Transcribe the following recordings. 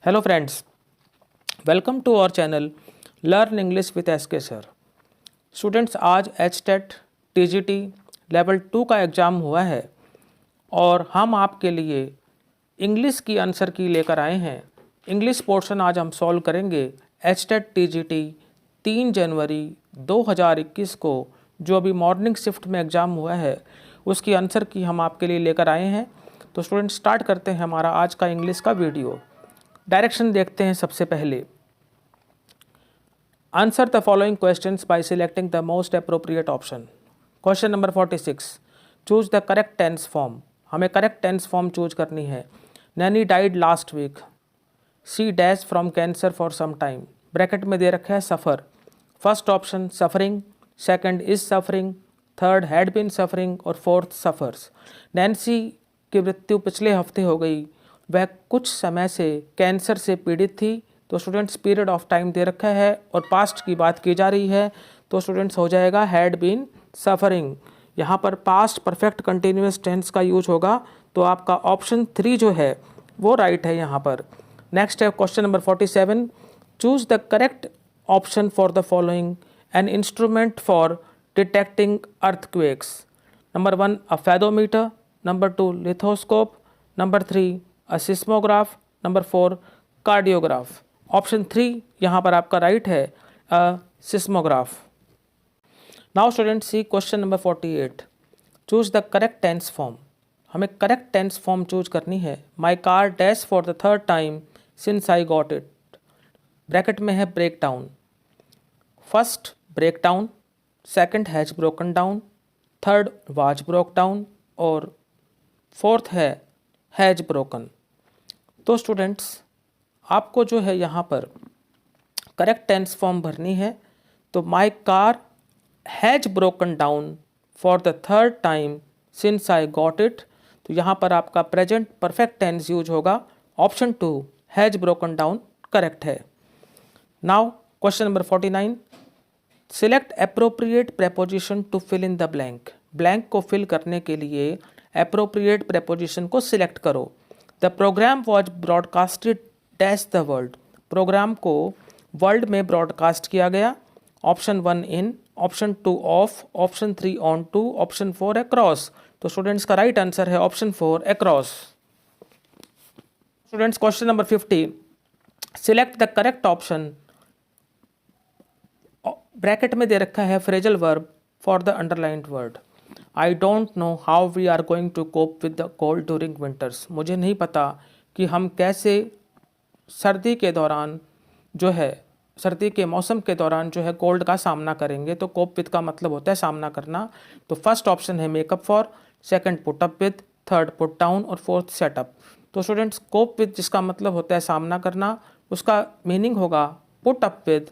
Hello friends, welcome to our channel learn English with SK sir. Students, आज HTET TGT level 2 का exam हुआ है और हम आपके लिए इंग्लिश की आंसर की लेकर आए हैं। इंग्लिश पोर्शन आज हम सॉल्व करेंगे। एचटेट टीजीटी 3 जनवरी 2021 को जो अभी मॉर्निंग शिफ्ट में एग्ज़ाम हुआ है उसकी आंसर की हम आपके लिए लेकर आए हैं। तो स्टूडेंट्स, स्टार्ट करते हैं हमारा आज का इंग्लिश का वीडियो। डायरेक्शन देखते हैं। सबसे पहले answer the following questions by selecting the most appropriate option. Question number 46, choose the correct tense form. हमें करेक्ट टेंस फॉर्म चूज करनी है। Nancy died last week, she dash from cancer for some time. Bracket में दे रखा है suffer. First option suffering, second is suffering, third had been suffering और fourth suffers. Nancy की मृत्यु पिछले हफ्ते हो गई, वह कुछ समय से कैंसर से पीड़ित थी। तो स्टूडेंट्स, पीरियड ऑफ टाइम दे रखा है और पास्ट की बात की जा रही है, तो स्टूडेंट्स हो जाएगा हैड बीन सफरिंग। यहाँ पर पास्ट परफेक्ट कंटिन्यूअस टेंस का यूज होगा, तो आपका ऑप्शन 3 जो है वो राइट है यहाँ पर। नेक्स्ट है question number 47, choose the correct option for the following an instrument for detecting earthquakes. Number 1 a fathometer, number 2 lithoscope, number 3 a seismograph, number 4 cardiograph. Option 3 यहाँ पर आपका राइट है, a seismograph. Now student see question number 48, choose the correct tense form. हमें correct tense form choose करनी है। My car dash for the third time since I got it. Bracket में है break down. First break down, second has broken down, third was broke down और fourth है has broken. तो students, आपको जो है यहाँ पर करेक्ट टेंस फॉर्म भरनी है। तो my car has broken down for the third time since I got it. तो यहाँ पर आपका प्रेजेंट परफेक्ट टेंस यूज होगा। Option 2 has broken down correct है। Now question number 49, select appropriate preposition to fill in the blank. Blank को fill करने के लिए अप्रोप्रिएट प्रेपोजिशन को सिलेक्ट करो। The programme was broadcasted dash the world. Programme को world में ब्रॉडकास्ट किया गया। Option 1 in, option 2 of, option 3 on to, option 4 across. तो स्टूडेंट्स का राइट आंसर है option 4 across. Students, question number 50, select the correct option. Bracket में दे रखा है phrasal verb for the underlined word. I don't know how we are going to cope with the cold during winters. मुझे नहीं पता कि हम कैसे सर्दी के दौरान जो है, सर्दी के मौसम के दौरान जो है कोल्ड का सामना करेंगे। तो कोप विद का मतलब होता है सामना करना। तो फर्स्ट ऑप्शन है make up for, second put up with, third put down और फोर्थ सेटअप। तो स्टूडेंट्स, कोप विद जिसका मतलब होता है सामना करना, उसका मीनिंग होगा put up with.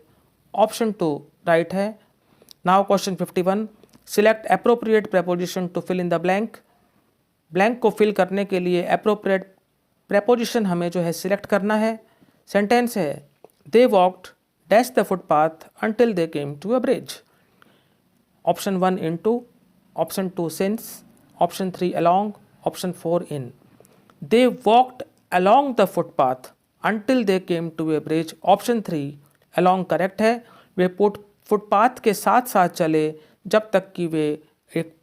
Option 2 right है। Now question 51, select appropriate preposition to fill in the blank. Blank को फिल करने के लिए अप्रोप्रिएट प्रेपोजिशन हमें जो है सिलेक्ट करना है। सेंटेंस है they walked dash the footpath until they came to a bridge. Option 1 into, option 2 since, option 3 along, option 4 in. They walked along the footpath until they came to a bridge. Option 3 along correct है। वे footpath के साथ साथ चले जब तक कि वे एक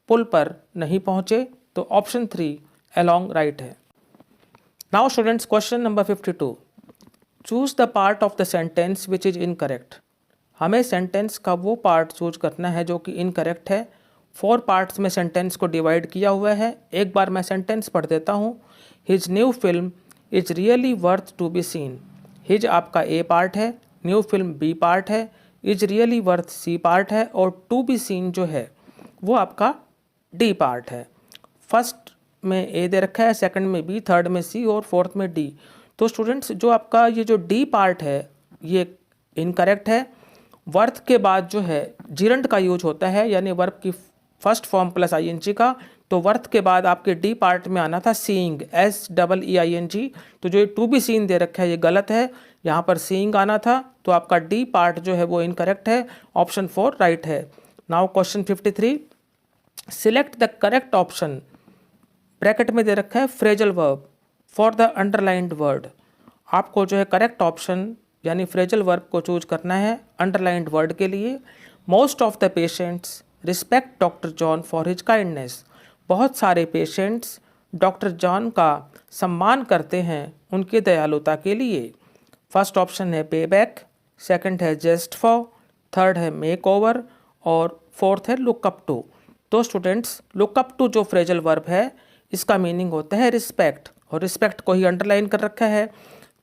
पुल पर नहीं पहुँचे। तो ऑप्शन 3 अलॉन्ग राइट है। Now students, question number 52, choose the part of the sentence which is incorrect. हमें सेंटेंस का वो पार्ट चूज करना है जो कि इनकरेक्ट है। 4 पार्ट्स में सेंटेंस को डिवाइड किया हुआ है। एक बार मैं सेंटेंस पढ़ देता हूँ। His new film is really worth to be seen. His आपका ए पार्ट है, न्यू फिल्म बी पार्ट है, is really worth C part है और टू बी सीन जो है वो आपका डी पार्ट है। फर्स्ट में ए दे रखा है, सेकंड में बी, थर्ड में सी और फोर्थ में डी। तो स्टूडेंट्स, जो आपका ये जो डी पार्ट है ये इनकरेक्ट है। वर्थ के बाद जो है जिरंट का यूज होता है, यानी वर्ब की फर्स्ट फॉर्म प्लस आईएनजी का। तो वर्थ के बाद आपके डी पार्ट में आना था सीइंग, SEEING। तो जो टू बी सीन दे रखा है ये गलत है, यहाँ पर सीइंग आना था। तो आपका डी पार्ट जो है वो इनकरेक्ट है। ऑप्शन 4 राइट है। Now question 53, select the correct option. Bracket में दे रखा है phrasal verb for the underlined word. आपको जो है करेक्ट ऑप्शन यानी फ्रेजल वर्ब को चूज करना है अंडरलाइंड वर्ड के लिए। Most of the patients respect doctor John for his kindness. बहुत सारे पेशेंट्स डॉक्टर जॉन का सम्मान करते हैं उनकी दयालुता के लिए। फर्स्ट ऑप्शन है पे बैक, सेकेंड है जस्ट फॉर, थर्ड है मेक ओवर और फोर्थ है लुक अप टू। तो स्टूडेंट्स लुक अप टू जो फ्रेजल वर्ब है इसका मीनिंग होता है रिस्पेक्ट, और रिस्पेक्ट को ही अंडरलाइन कर रखा है।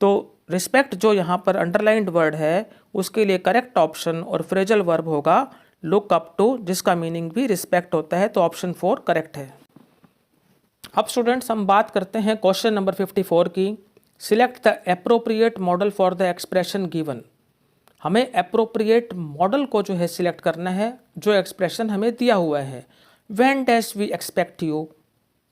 तो रिस्पेक्ट जो यहाँ पर अंडरलाइंड वर्ड है उसके लिए करेक्ट ऑप्शन और फ्रेजल वर्ब होगा लुक अप टू, जिसका मीनिंग भी रिस्पेक्ट होता है। तो ऑप्शन 4 करेक्ट है। अब स्टूडेंट्स हम बात करते हैं क्वेश्चन नंबर 54 की। Select the appropriate modal for the expression given. हमें एप्रोप्रिएट मॉडल को जो है सिलेक्ट करना है जो एक्सप्रेशन हमें दिया हुआ है। When dash we expect you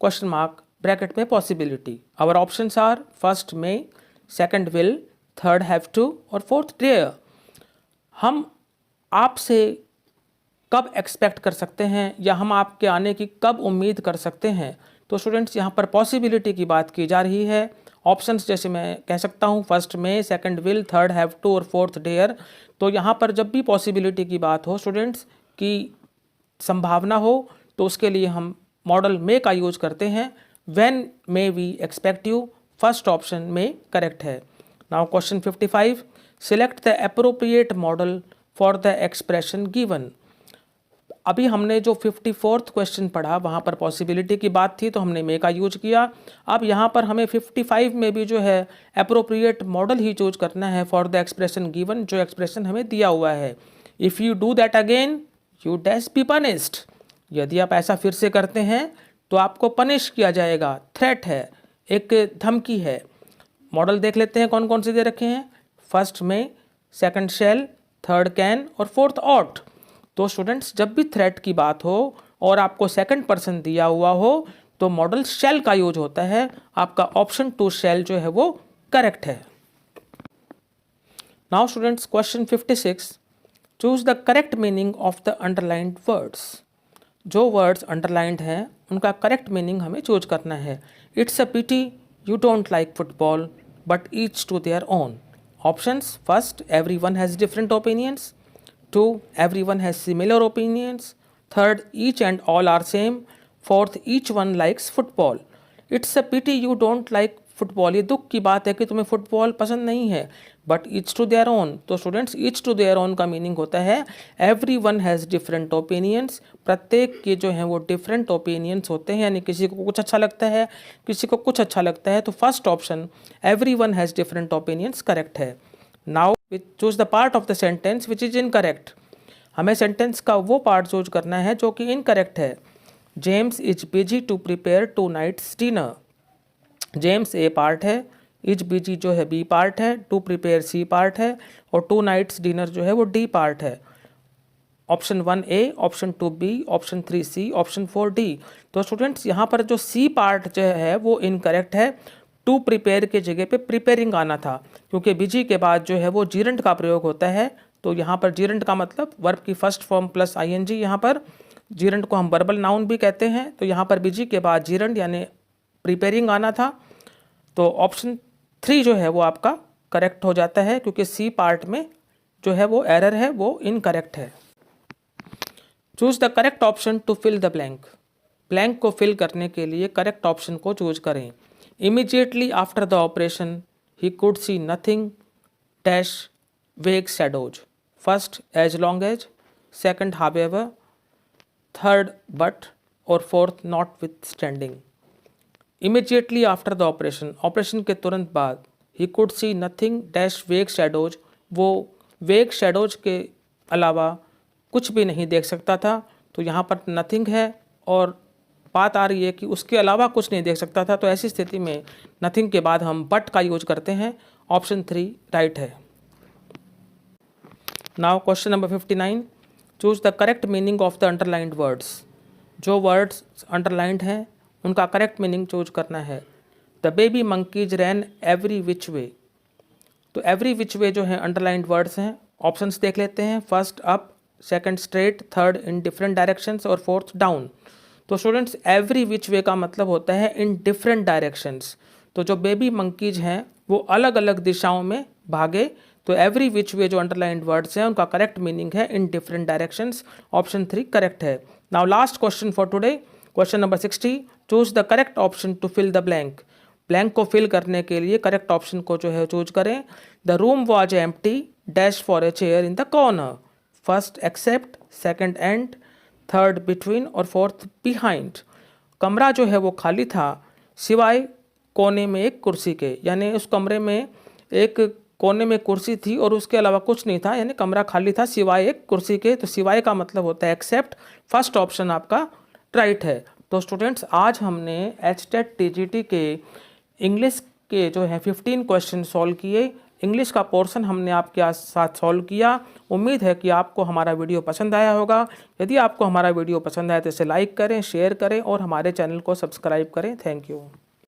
question mark bracket में possibility. Our options are first may, second will, third have to और फोर्थ डेयर। हम आपसे कब एक्सपेक्ट कर सकते हैं या हम आपके आने की कब उम्मीद कर सकते हैं। तो स्टूडेंट्स यहाँ पर पॉसिबिलिटी की बात की जा रही है। ऑप्शंस जैसे मैं कह सकता हूँ first may, second will, third have to और फोर्थ डेयर। तो यहाँ पर जब भी पॉसिबिलिटी की बात हो स्टूडेंट्स की संभावना हो तो उसके लिए हम मॉडल मे का यूज करते हैं। When may we expect you, first option में करेक्ट है। Now question 55, select the appropriate modal for the expression given. अभी हमने जो 54th क्वेश्चन पढ़ा वहाँ पर पॉसिबिलिटी की बात थी तो हमने मे का यूज किया। अब यहाँ पर हमें 55 में भी जो है एप्रोप्रिएट मॉडल ही चूज करना है फॉर द एक्सप्रेशन गिवन, जो एक्सप्रेशन हमें दिया हुआ है। If you do that again you dash be punished. यदि आप ऐसा फिर से करते हैं तो आपको पनिश किया जाएगा। थ्रेट है, एक धमकी है। मॉडल देख लेते हैं कौन कौन से दे रखे हैं। फर्स्ट में, सेकंड शैल, थर्ड कैन और फोर्थ ऑट। तो स्टूडेंट्स जब भी थ्रेट की बात हो और आपको सेकंड पर्सन दिया हुआ हो तो मॉडल शैल का यूज होता है। आपका ऑप्शन 2 शैल जो है वो करेक्ट है। Now students question 56, choose the correct meaning of the underlined words. जो वर्ड्स अंडरलाइंड हैं उनका करेक्ट मीनिंग हमें चूज करना है। It's a pity you don't like football but each to their own. Options first, everyone has different opinions. 2, everyone has similar opinions. 3rd, each and all are same. 4th, each one likes football. It's a pity you don't like football. ये दुख की बात है कि तुम्हें football पसंद नहीं है। But each to their own। तो students each to their own का मीनिंग होता है everyone has different opinions। प्रत्येक के जो हैं वो डिफरेंट ओपिनियंस होते हैं, यानी किसी को कुछ अच्छा लगता है किसी को कुछ अच्छा लगता है। तो first option everyone has different opinions correct है। Now choose the part of the sentence which is incorrect. हमें सेंटेंस का वो पार्ट चूज करना है जो कि इनकरेक्ट है। James is busy to prepare 2 nights dinner. James A part है, इज बिजी जो है बी पार्ट है, टू प्रिपेयर सी पार्ट है और 2 नाइट्स डिनर जो है वो डी पार्ट है। Option 1 A, option 2 B, option 3 C, option 4 D. तो स्टूडेंट्स यहाँ पर जो सी पार्ट जो है वो इनकरेक्ट है। टू प्रिपेयर के जगह पे प्रिपेयरिंग आना था, क्योंकि बिजी के बाद जो है वो जीरंट का प्रयोग होता है। तो यहाँ पर जीरंट का मतलब वर्ब की फर्स्ट फॉर्म प्लस आईएनजी। यहाँ पर जीरंट को हम वर्बल नाउन भी कहते हैं। तो यहाँ पर बिजी के बाद जीरंट यानी प्रिपेयरिंग आना था। तो ऑप्शन 3 जो है वो आपका करेक्ट हो जाता है, क्योंकि सी पार्ट में जो है वो एरर है, वो इनकरेक्ट है। Choose the correct option to fill the blank. Blank को फिल करने के लिए करेक्ट ऑप्शन को चूज करें। Immediately after the operation, he could see nothing dash vague shadows. First, as long as. Second, however. Third, but. और fourth, notwithstanding. Immediately after the operation, operation के तुरंत बाद, he could see nothing dash vague shadows. वो vague shadows के अलावा कुछ भी नहीं देख सकता था। तो यहाँ पर nothing है और बात आ रही है कि उसके अलावा कुछ नहीं देख सकता था। तो ऐसी स्थिति में नथिंग के बाद हम बट का यूज करते हैं। ऑप्शन 3 राइट है। Now question number 59, choose the correct meaning of the underlined words. जो वर्ड्स अंडरलाइंड हैं उनका करेक्ट मीनिंग चूज करना है। The baby monkeys ran every which way. तो एवरी विच वे जो है अंडरलाइंड वर्ड्स हैं। ऑप्शंस देख लेते हैं। First up, second straight, third in different directions और फोर्थ डाउन। तो स्टूडेंट्स एवरी विच वे का मतलब होता है इन डिफरेंट डायरेक्शंस। तो जो बेबी मंकीज हैं वो अलग अलग दिशाओं में भागे, तो एवरी विच वे जो अंडरलाइंड वर्ड्स हैं उनका करेक्ट मीनिंग है in different directions. Option 3 correct है। Now last question for today, question number 60, choose the correct option to fill the blank. Blank को फिल करने के लिए करेक्ट ऑप्शन को जो है चूज करें। The room was empty dash for a chair in the corner, first except, second and, third between और fourth behind. कमरा जो है वो खाली था सिवाय कोने में एक कुर्सी के, यानी उस कमरे में एक कोने में कुर्सी थी और उसके अलावा कुछ नहीं था, यानी कमरा खाली था सिवाय एक कुर्सी के। तो सिवाय का मतलब होता है एक्सेप्ट। फर्स्ट ऑप्शन आपका राइट है। तो स्टूडेंट्स आज हमने एचटेट टीजीटी के इंग्लिश के जो है 15 क्वेश्चन सॉल्व किए। इंग्लिश का पोर्शन हमने आपके साथ सॉल्व किया। उम्मीद है कि आपको हमारा वीडियो पसंद आया होगा। यदि आपको हमारा वीडियो पसंद आया तो इसे लाइक करें, शेयर करें और हमारे चैनल को सब्सक्राइब करें। Thank you.